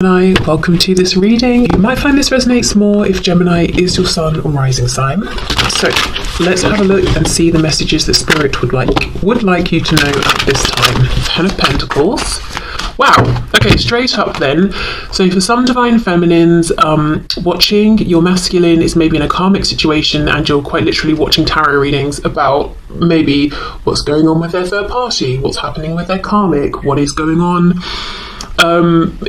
Gemini, welcome to this reading. You might find this resonates more if Gemini is your sun or rising sign. So let's have a look and see the messages that Spirit would like you to know at this time. Ten of Pentacles. Wow. Okay, straight up then. So for some divine feminines watching, your masculine is maybe in a karmic situation and you're quite literally watching tarot readings about maybe what's going on with their third party, what's happening with their karmic, what is going on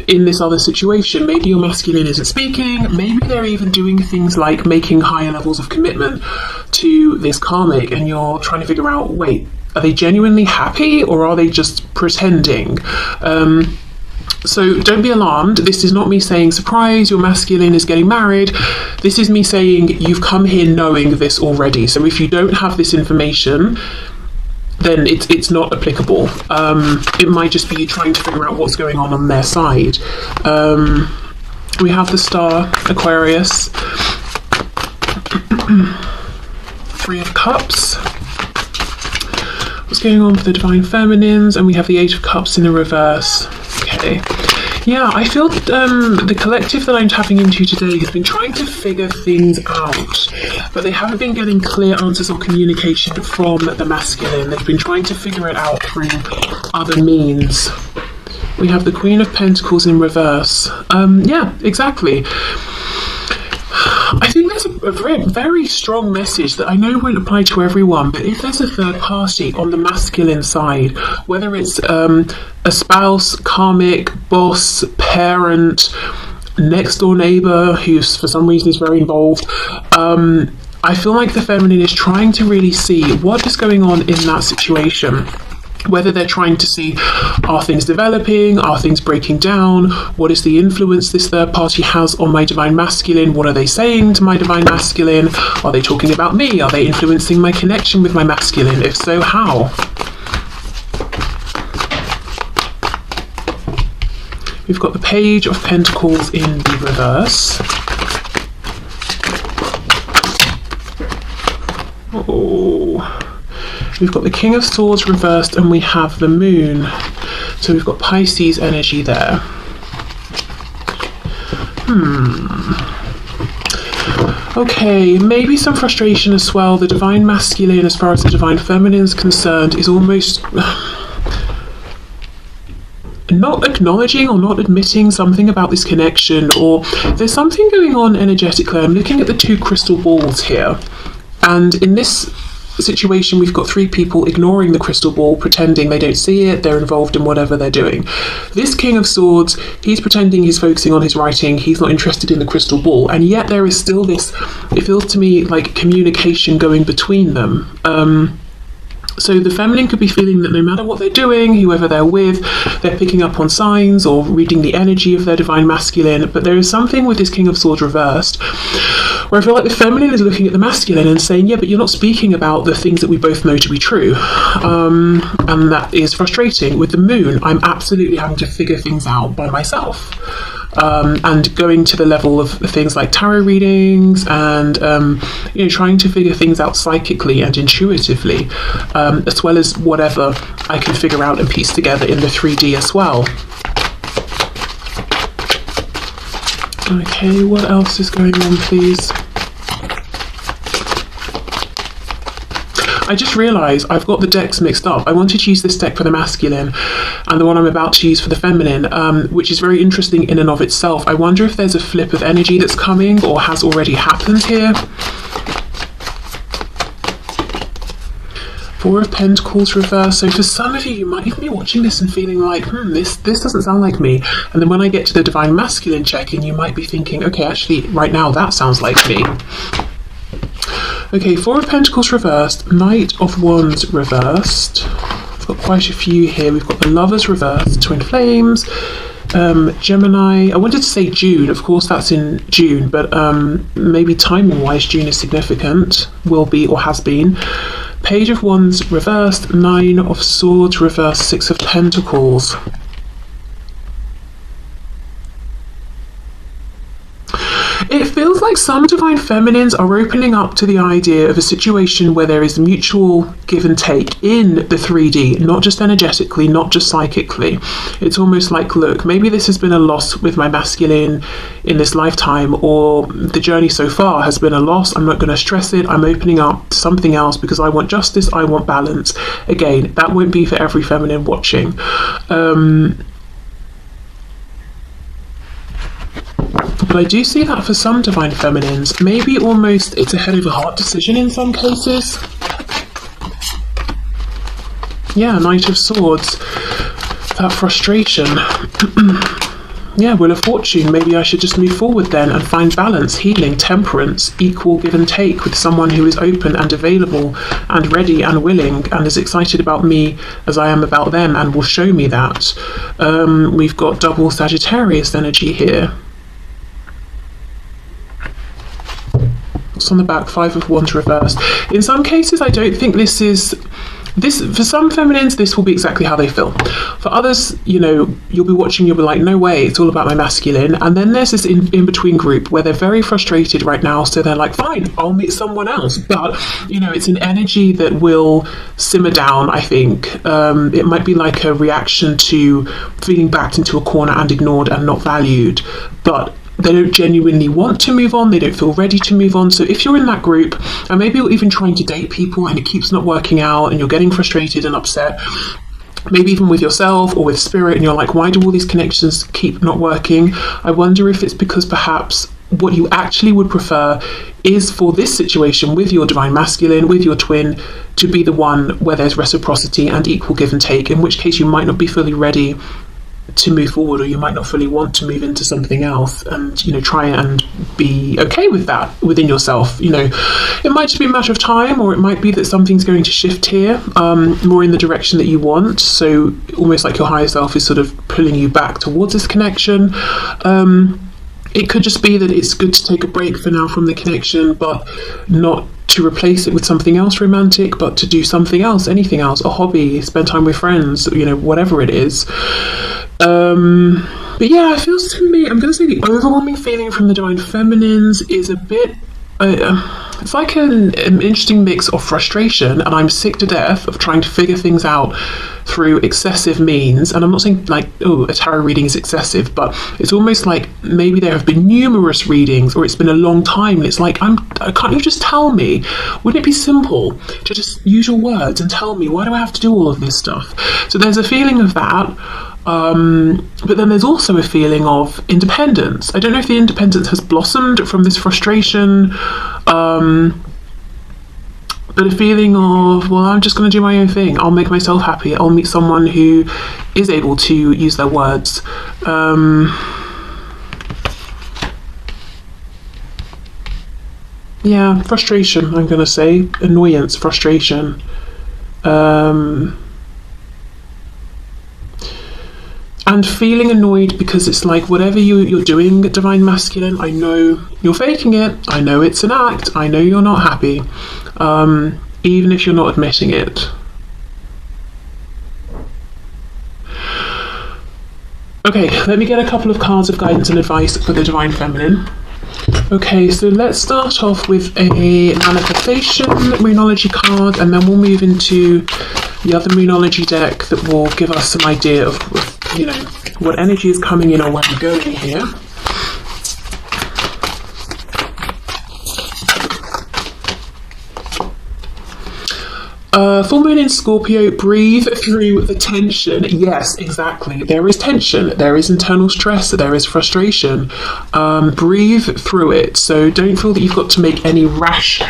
in this other situation. Maybe your masculine isn't speaking, maybe they're even doing things like making higher levels of commitment to this karmic, and you're trying to figure out, wait, are they genuinely happy or are they just pretending? So don't be alarmed. This is not me saying surprise, your masculine is getting married. This is me saying you've come here knowing this already. So if you don't have this information, then it's not applicable. It might just be you trying to figure out what's going on their side. We have the star, Aquarius, Three of Cups. What's going on for the divine feminines? And we have the Eight of Cups in the reverse. Okay. Yeah, I feel the collective that I'm tapping into today has been trying to figure things out, but they haven't been getting clear answers or communication from the masculine. They've been trying to figure it out through other means. We have the Queen of Pentacles in reverse. Yeah, exactly. I think there's a very strong message that I know won't apply to everyone, but if there's a third party on the masculine side, whether it's a spouse, karmic, boss, parent, next door neighbor who's for some reason is very involved, I feel like the feminine is trying to really see what is going on in that situation. Whether they're trying to see, are things developing, are things breaking down, what is the influence this third party has on my divine masculine, what are they saying to my divine masculine, are they talking about me, are they influencing my connection with my masculine, if so, how? We've got the Page of Pentacles in the reverse. Oh. We've got the King of Swords reversed and we have the Moon. So we've got Pisces energy there. Okay, maybe some frustration as well. The divine masculine, as far as the divine feminine is concerned, is almost not acknowledging or not admitting something about this connection, or there's something going on energetically. I'm looking at the two crystal balls here, and in this situation we've got three people ignoring the crystal ball, pretending they don't see it, they're involved in whatever they're doing. This King of Swords, he's pretending he's focusing on his writing, he's not interested in the crystal ball, and yet there is still this, it feels to me like communication going between them. So the feminine could be feeling that no matter what they're doing, whoever they're with, they're picking up on signs or reading the energy of their divine masculine, but there is something with this King of Swords reversed where I feel like the feminine is looking at the masculine and saying, yeah, but you're not speaking about the things that we both know to be true. And that is frustrating. With the Moon, I'm absolutely having to figure things out by myself. And going to the level of things like tarot readings and trying to figure things out psychically and intuitively, as well as whatever I can figure out and piece together in the 3D as well. Okay, what else is going on, please? I just realised I've got the decks mixed up. I wanted to use this deck for the masculine and the one I'm about to use for the feminine, which is very interesting in and of itself. I wonder if there's a flip of energy that's coming or has already happened here. Four of Pentacles reverse. So for some of you, you might even be watching this and feeling like, this doesn't sound like me. And then when I get to the divine masculine check-in, you might be thinking, okay, actually, right now that sounds like me. Okay, Four of Pentacles reversed, Knight of Wands reversed. I've got quite a few here. We've got the Lovers reversed, Twin Flames, Gemini. I wanted to say June, of course that's in June, but maybe timing-wise June is significant, will be or has been. Page of Wands reversed, Nine of Swords reversed, Six of Pentacles. It feels like some divine feminines are opening up to the idea of a situation where there is mutual give and take in the 3D, not just energetically, not just psychically. It's almost like, look, maybe this has been a loss with my masculine in this lifetime, or the journey so far has been a loss. I'm not going to stress it. I'm opening up to something else because I want justice, I want balance. Again, that won't be for every feminine watching. But I do see that for some divine feminines, maybe almost it's a head over heart decision in some cases. Yeah, Knight of Swords, that frustration. Yeah, Wheel of Fortune, maybe I should just move forward then and find balance, healing, temperance, equal give and take with someone who is open and available and ready and willing and as excited about me as I am about them and will show me that. We've got double Sagittarius energy here. On the back, 5 of Wands reversed. In some cases, I don't think this for some feminines, this will be exactly how they feel. For others, you know, you'll be watching, you'll be like, no way, it's all about my masculine. And then there's this in-between group where they're very frustrated right now, so they're like, fine, I'll meet someone else. But, you know, it's an energy that will simmer down, I think. It might be like a reaction to feeling backed into a corner and ignored and not valued. But they don't genuinely want to move on, they don't feel ready to move on. So if you're in that group, and maybe you're even trying to date people and it keeps not working out and you're getting frustrated and upset, maybe even with yourself or with spirit, and you're like, why do all these connections keep not working? I wonder if it's because perhaps what you actually would prefer is for this situation with your divine masculine, with your twin, to be the one where there's reciprocity and equal give and take, in which case you might not be fully ready to move forward, or you might not fully want to move into something else, and, you know, try and be okay with that within yourself. You know, it might just be a matter of time, or it might be that something's going to shift here more in the direction that you want, so almost like your higher self is sort of pulling you back towards this connection. It could just be that it's good to take a break for now from the connection, but not to replace it with something else romantic, but to do something else, anything else, a hobby, spend time with friends, you know, whatever it is. But yeah, it feels to me, I'm going to say the overwhelming feeling from the divine feminines is a bit, it's like an interesting mix of frustration, and I'm sick to death of trying to figure things out through excessive means. And I'm not saying like, oh, a tarot reading is excessive, but it's almost like maybe there have been numerous readings, or it's been a long time, and it's like, can't you just tell me? Wouldn't it be simple to just use your words and tell me? Why do I have to do all of this stuff? So there's a feeling of that. But then there's also a feeling of independence. I don't know if the independence has blossomed from this frustration, but a feeling of, well, I'm just going to do my own thing. I'll make myself happy. I'll meet someone who is able to use their words. Yeah, frustration, I'm going to say. Annoyance, frustration. And feeling annoyed because it's like, whatever you're doing, divine masculine, I know you're faking it. I know it's an act. I know you're not happy, even if you're not admitting it. Okay, let me get a couple of cards of guidance and advice for the divine feminine. Okay, so let's start off with a manifestation moonology card, and then we'll move into the other moonology deck that will give us some idea of, you know, what energy is coming in or where we're going here. Full moon in Scorpio, breathe through the tension. Yes, exactly. There is tension, there is internal stress, there is frustration. Breathe through it. So don't feel that you've got to make any rash,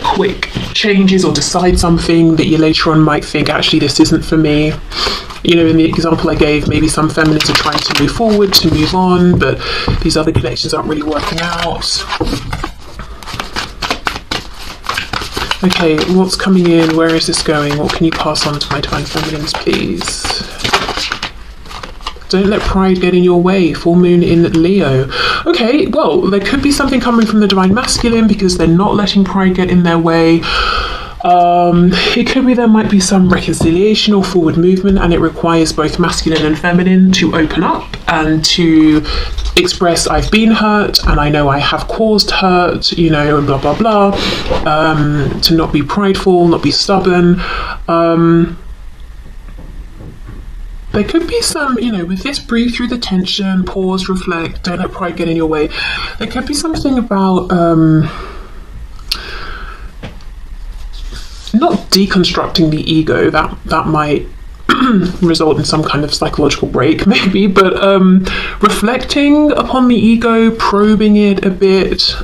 quick changes or decide something that you later on might think, actually, this isn't for me. You know, in the example I gave, maybe some feminines are trying to move forward, to move on, but these other connections aren't really working out. Okay, what's coming in? Where is this going? What can you pass on to my divine feminines, please? Don't let pride get in your way. Full moon in Leo. Okay, well, there could be something coming from the divine masculine because they're not letting pride get in their way. It could be there might be some reconciliation or forward movement, and it requires both masculine and feminine to open up and to express I've been hurt and I know I have caused hurt, you know, and blah blah blah, to not be prideful, not be stubborn. There could be some, you know, with this, breathe through the tension, pause, reflect, don't let pride get in your way. There could be something about not deconstructing the ego, that might result in some kind of psychological break maybe, but reflecting upon the ego, probing it a bit.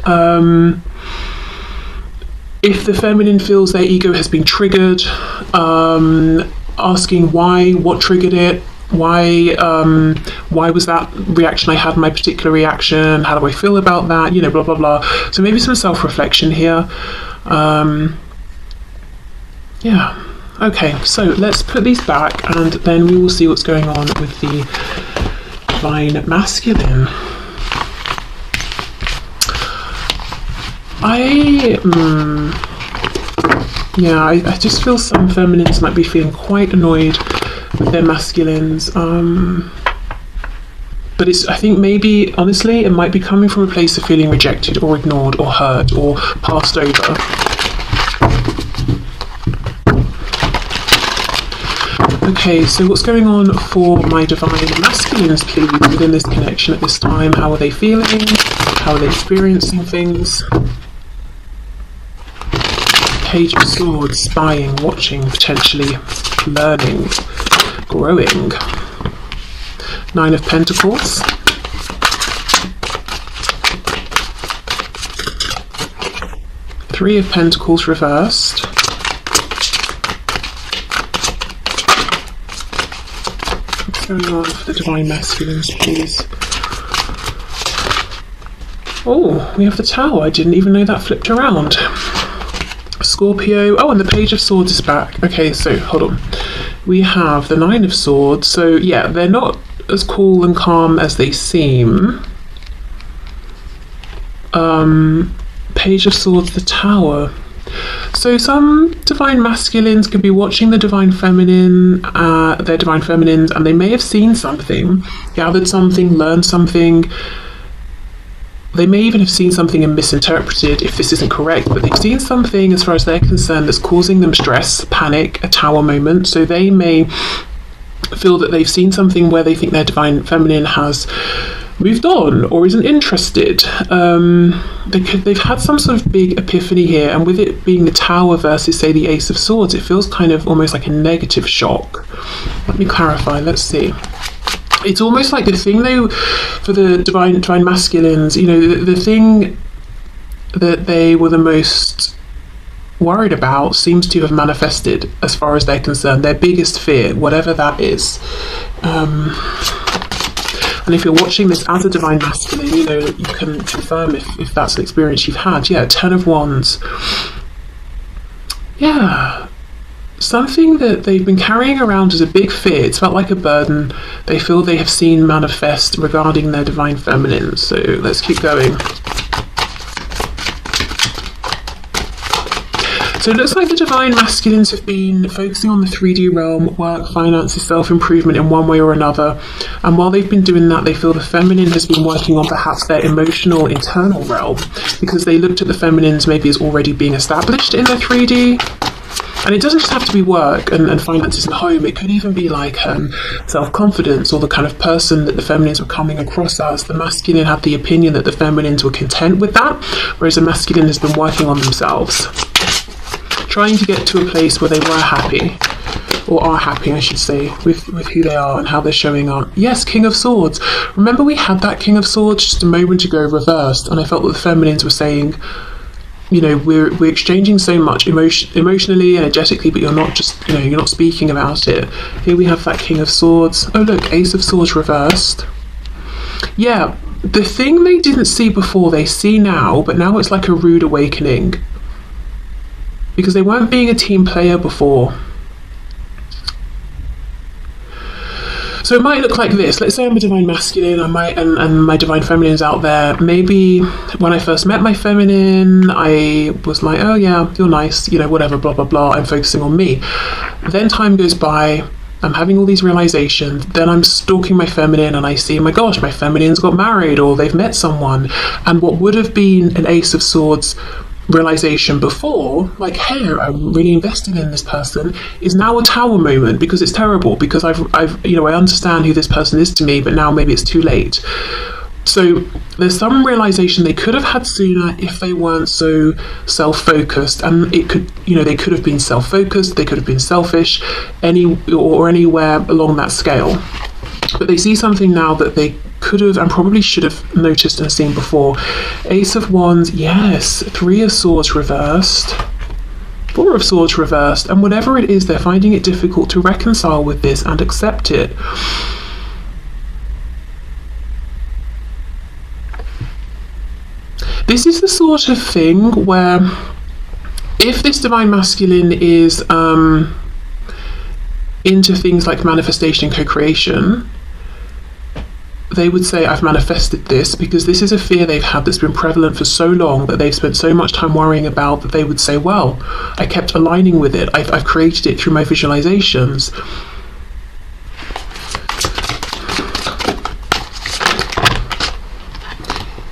If the feminine feels their ego has been triggered, asking why, what triggered it, why was that reaction I had, my particular reaction, how do I feel about that, you know, blah blah blah. So maybe some self-reflection here. Yeah, okay, so let's put these back and then we will see what's going on with the divine masculine. I just feel some feminines might be feeling quite annoyed with their masculines. But I think maybe, honestly, it might be coming from a place of feeling rejected or ignored or hurt or passed over. Okay, so what's going on for my divine masculines, please, within this connection at this time? How are they feeling? How are they experiencing things? Page of Swords, spying, watching, potentially learning, growing. Nine of Pentacles. Three of Pentacles reversed. What's going on for the divine masculines, please? Oh, we have the Tower. I didn't even know that flipped around. Scorpio. Oh, and the Page of Swords is back. Okay, so hold on. We have the Nine of Swords. So yeah, they're not as cool and calm as they seem. Page of Swords, the Tower. So some divine masculines could be watching the divine feminine, their divine feminines, and they may have seen something, gathered something, learned something. They may even have seen something and misinterpreted if this isn't correct, but they've seen something as far as they're concerned that's causing them stress, panic, a Tower moment. So they may feel that they've seen something where they think their divine feminine has moved on or isn't interested. They've had some sort of big epiphany here, and with it being the Tower versus, say, the Ace of Swords, it feels kind of almost like a negative shock. Let me clarify, let's see. It's almost like the thing, though, for the divine masculines, you know, the thing that they were the most worried about seems to have manifested as far as they're concerned. Their biggest fear, whatever that is. And if you're watching this as a divine masculine, you know, you can confirm if that's an experience you've had. Yeah, Ten of Wands. Yeah. Something that they've been carrying around as a big fear. It's felt like a burden. They feel they have seen manifest regarding their divine feminine. So let's keep going. So it looks like the divine masculines have been focusing on the 3D realm, work, finances, self-improvement in one way or another. And while they've been doing that, they feel the feminine has been working on perhaps their emotional internal realm, because they looked at the feminines maybe as already being established in the 3D. And it doesn't just have to be work and finances and home. It could even be like self-confidence, or the kind of person that the feminines were coming across as. The masculine had the opinion that the feminines were content with that, whereas the masculine has been working on themselves, trying to get to a place where they were happy, or are happy, I should say, with who they are and how they're showing up. Yes, King of Swords. Remember we had that King of Swords just a moment ago reversed, and I felt that the feminines were saying, you know, we're exchanging so much emotionally, energetically, but you're not just, you know, you're not speaking about it. Here we have that King of Swords. Oh look, Ace of Swords reversed. Yeah, the thing they didn't see before, they see now, but now it's like a rude awakening. Because they weren't being a team player before. So it might look like this. Let's say I'm a divine masculine, and my divine feminine's out there. Maybe when I first met my feminine, I was like, oh yeah, you're nice, you know, whatever, blah, blah, blah. I'm focusing on me. Then time goes by, I'm having all these realizations, then I'm stalking my feminine and I see, my gosh, my feminine's got married or they've met someone. And what would have been an Ace of Swords realization before, like, hey, I'm really invested in this person, is now a Tower moment, because it's terrible, because I've you know, I understand who this person is to me, but now maybe it's too late. So there's some realization they could have had sooner if they weren't so self-focused, and it could, you know, they could have been self-focused, they could have been selfish, anywhere along that scale. But they see something now that they could have and probably should have noticed and seen before. Ace of Wands, yes. 3 of Swords reversed. 4 of Swords reversed. And whatever it is, they're finding it difficult to reconcile with this and accept it. This is the sort of thing where if this divine masculine is into things like manifestation and co-creation, they would say, I've manifested this, because this is a fear they've had that's been prevalent for so long, that they've spent so much time worrying about, that they would say, well, I kept aligning with it. I've created it through my visualizations.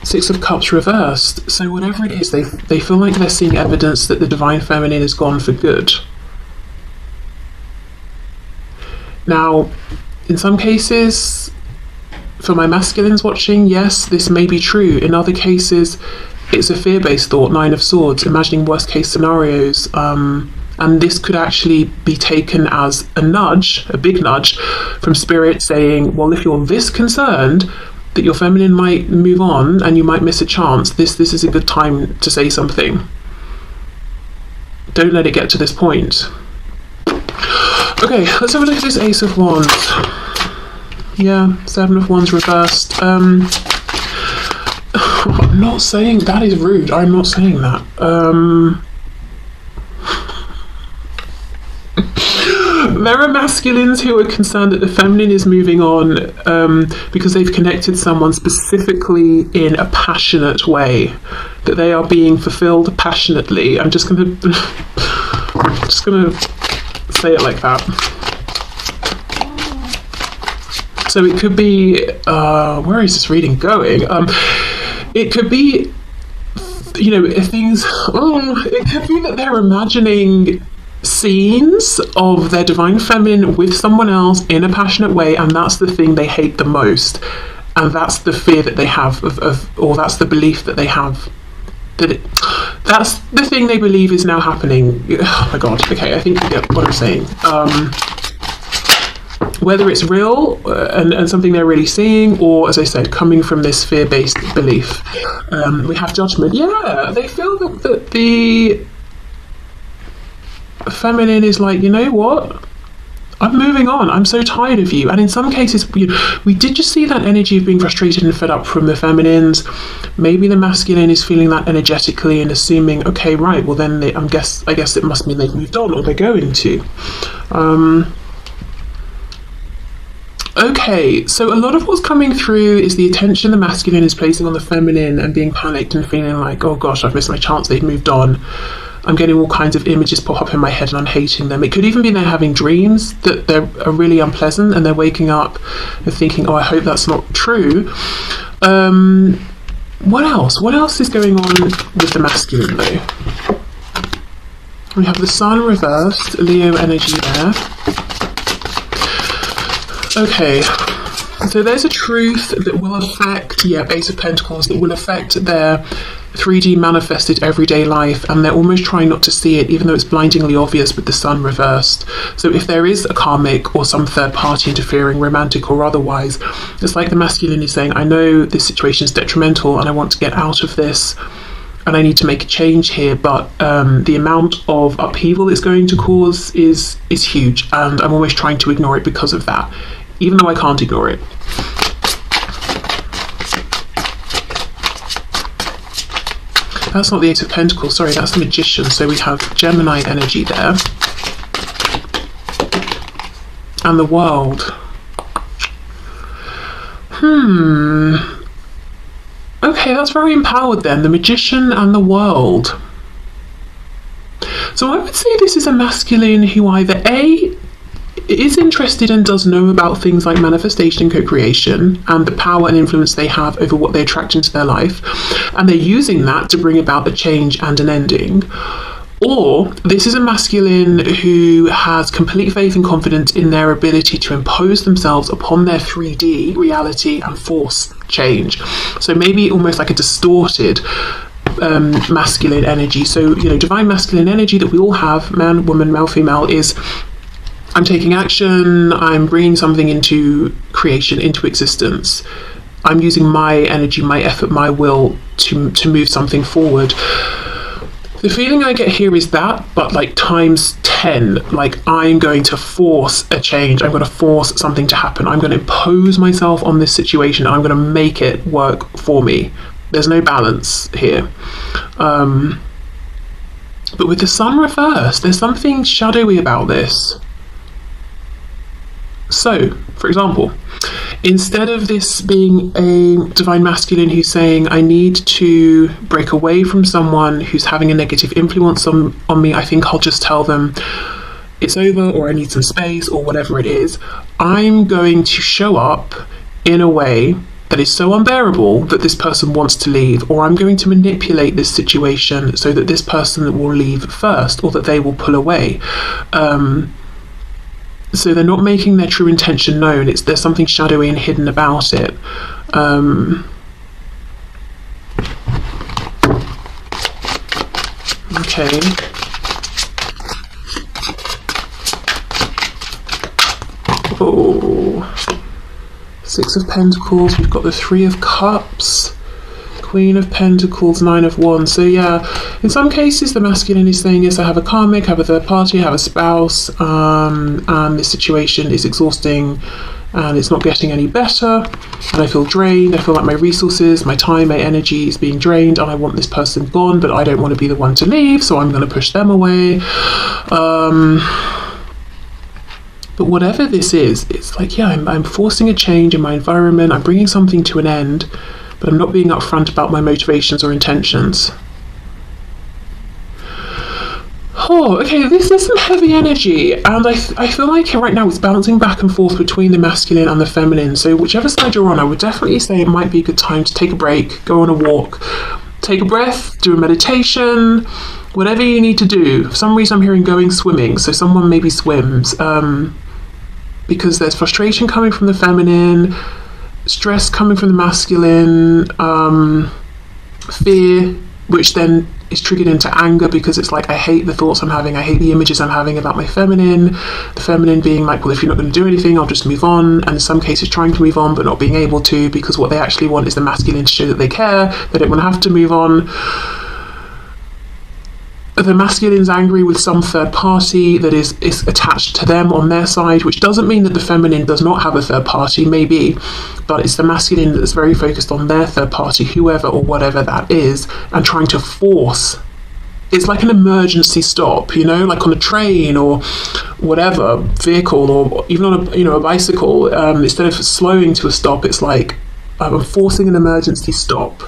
Six of Cups reversed. So whatever it is, they feel like they're seeing evidence that the divine feminine is gone for good. Now, in some cases, for my masculines watching, yes, this may be true. In other cases, it's a fear-based thought, 9 of Swords, imagining worst-case scenarios. And this could actually be taken as a nudge, a big nudge, from Spirit saying, well, if you're this concerned that your feminine might move on and you might miss a chance, this is a good time to say something. Don't let it get to this point. Okay, let's have a look at this Ace of Wands. Yeah, 7 of Wands reversed. I'm not saying that is rude. I'm not saying that. There are masculines who are concerned that the feminine is moving on because they've connected someone specifically in a passionate way, that they are being fulfilled passionately. I'm just gonna say it like that. So it could be, where is this reading going? It could be, you know, things, it could be that they're imagining scenes of their divine feminine with someone else in a passionate way, and that's the thing they hate the most, and that's the fear that they have or that's the belief that they have, that that's the thing they believe is now happening. Oh my god, okay, I think you get what I'm saying. Whether it's real and something they're really seeing, or, as I said, coming from this fear-based belief. We have Judgment. Yeah, they feel that the feminine is like, you know what, I'm moving on, I'm so tired of you. And in some cases, we did just see that energy of being frustrated and fed up from the feminines. Maybe the masculine is feeling that energetically and assuming, okay, right, well then I guess it must mean they've moved on, or they're going to. Okay, so a lot of what's coming through is the attention the masculine is placing on the feminine and being panicked and feeling like, oh gosh, I've missed my chance, they've moved on. I'm getting all kinds of images pop up in my head and I'm hating them. It could even be they're having dreams that are really unpleasant, and they're waking up and thinking, oh, I hope that's not true. What else? What else is going on with the masculine though? We have the Sun reversed, Leo energy there. Okay, so there's a truth that will affect, Ace of Pentacles, that will affect their 3D manifested everyday life, and they're almost trying not to see it, even though it's blindingly obvious with the Sun reversed. So if there is a karmic or some third party interfering, romantic or otherwise, it's like the masculine is saying, I know this situation is detrimental and I want to get out of this and I need to make a change here, but the amount of upheaval it's going to cause is huge, and I'm always trying to ignore it because of that, even though I can't ignore it. That's not the Ace of Pentacles, sorry, that's the Magician. So we have Gemini energy there. And the World. Okay, that's very empowered then, the Magician and the World. So I would say this is a masculine who either A, is interested and does know about things like manifestation and co-creation and the power and influence they have over what they attract into their life, and they're using that to bring about a change and an ending. Or this is a masculine who has complete faith and confidence in their ability to impose themselves upon their 3D reality and force change. So maybe almost like a distorted masculine energy. So, divine masculine energy that we all have, man, woman, male, female, is I'm taking action, I'm bringing something into creation, into existence. I'm using my energy, my effort, my will to move something forward. The feeling I get here is that, but like times 10, like I'm going to force a change. I'm going to force something to happen. I'm going to impose myself on this situation. I'm going to make it work for me. There's no balance here. But with the sun reversed, there's something shadowy about this. So, for example, instead of this being a divine masculine who's saying, I need to break away from someone who's having a negative influence on me, I think I'll just tell them it's over, or I need some space, or whatever it is. I'm going to show up in a way that is so unbearable that this person wants to leave, or I'm going to manipulate this situation so that this person will leave first, or that they will pull away. So they're not making their true intention known. There's something shadowy and hidden about it. Okay. Oh. Six of Pentacles. We've got the Three of Cups. Queen of Pentacles, Nine of Wands. So yeah, in some cases the masculine is saying, yes, I have a karmic, I have a third party, I have a spouse, and this situation is exhausting and it's not getting any better, and I feel drained. I feel like my resources, my time, my energy is being drained, and I want this person gone, but I don't want to be the one to leave, so I'm going to push them away. But whatever this is, it's like, yeah, I'm forcing a change in my environment, I'm bringing something to an end, but I'm not being upfront about my motivations or intentions. Oh, okay, this is some heavy energy, and I feel like right now it's bouncing back and forth between the masculine and the feminine. So whichever side you're on, I would definitely say it might be a good time to take a break, go on a walk, take a breath, do a meditation, whatever you need to do. For some reason I'm hearing going swimming, so someone maybe swims, because there's frustration coming from the feminine, stress coming from the masculine, fear, which then is triggered into anger because it's like, I hate the thoughts I'm having, I hate the images I'm having about my feminine. The feminine being like, well, if you're not going to do anything, I'll just move on, and in some cases trying to move on but not being able to, because what they actually want is the masculine to show that they care, they don't want to have to move on. The masculine's angry with some third party that is attached to them on their side, which doesn't mean that the feminine does not have a third party, maybe, but it's the masculine that's very focused on their third party, whoever or whatever that is, and trying to force. It's like an emergency stop, like on a train or whatever vehicle, or even on a bicycle. Instead of slowing to a stop, it's like I'm forcing an emergency stop.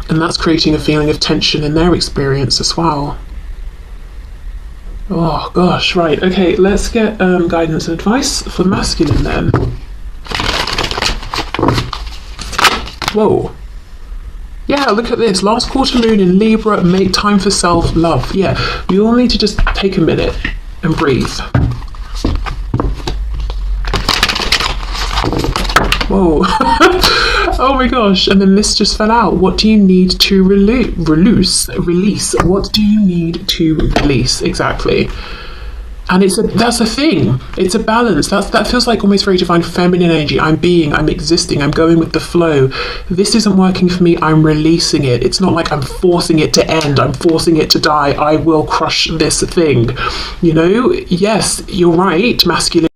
And that's creating a feeling of tension in their experience as well. Oh gosh, right, okay, let's get guidance and advice for the masculine then. Whoa. Yeah, look at this. Last quarter moon in Libra, make time for self-love. Yeah, we all need to just take a minute and breathe. Whoa. Oh my gosh, and then this just fell out. What do you need to release? What do you need to release? Exactly. And that's a thing. It's a balance. That feels like almost very divine feminine energy. I'm existing, I'm going with the flow. This isn't working for me, I'm releasing it. It's not like I'm forcing it to end, I'm forcing it to die, I will crush this thing. Yes, you're right, masculine.